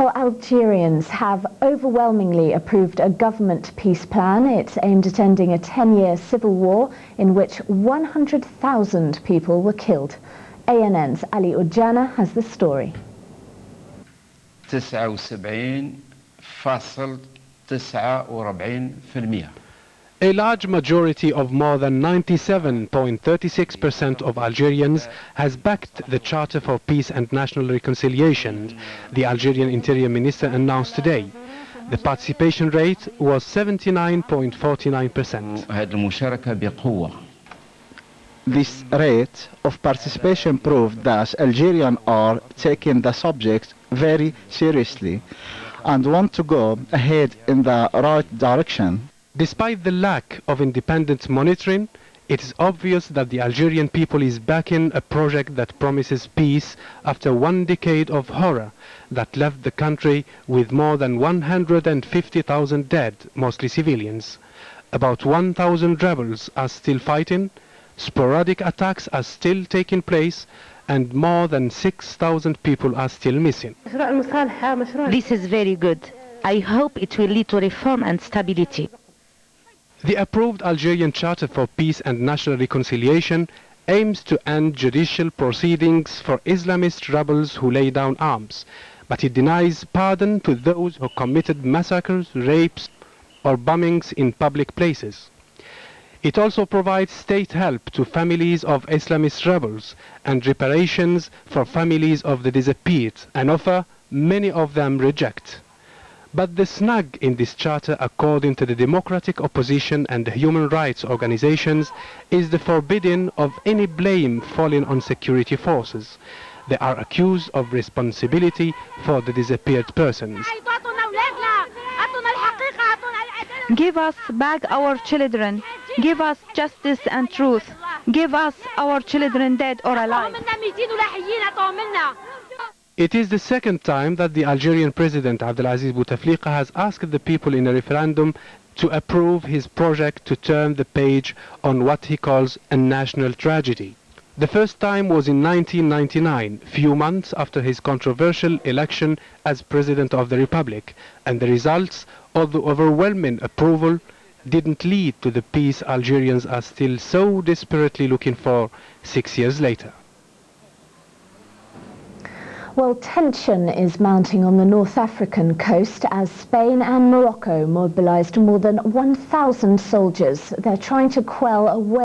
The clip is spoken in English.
Well, Algerians have overwhelmingly approved a government peace plan. It's aimed at ending a 10-year civil war in which 100,000 people were killed. ANN's Ali Oudjana has the story. 79.49%. A large majority of more than 97.36% of Algerians has backed the Charter for Peace and National Reconciliation, the Algerian Interior Minister announced today. The participation rate was 79.49%. This rate of participation proved that Algerians are taking the subject very seriously and want to go ahead in the right direction. Despite the lack of independent monitoring, it is obvious that the Algerian people is backing a project that promises peace after 1 decade of horror that left the country with more than 150,000 dead, mostly civilians. About 1,000 rebels are still fighting, sporadic attacks are still taking place, and more than 6,000 people are still missing. This is very good. I hope it will lead to reform and stability. The approved Algerian Charter for Peace and National Reconciliation aims to end judicial proceedings for Islamist rebels who lay down arms, but it denies pardon to those who committed massacres, rapes, or bombings in public places. It also provides state help to families of Islamist rebels and reparations for families of the disappeared, an offer many of them reject. But the snag in this charter, according to the democratic opposition and the human rights organizations, is the forbidding of any blame falling on security forces. They are accused of responsibility for the disappeared persons. Give us back our children. Give us justice and truth. Give us our children dead or alive. It is the second time that the Algerian President Abdelaziz Bouteflika has asked the people in a referendum to approve his project to turn the page on what he calls a national tragedy. The first time was in 1999, few months after his controversial election as President of the Republic, and the results, although overwhelming approval, didn't lead to the peace Algerians are still so desperately looking for 6 years later. Well, tension is mounting on the North African coast as Spain and Morocco mobilized more than 1,000 soldiers. They're trying to quell a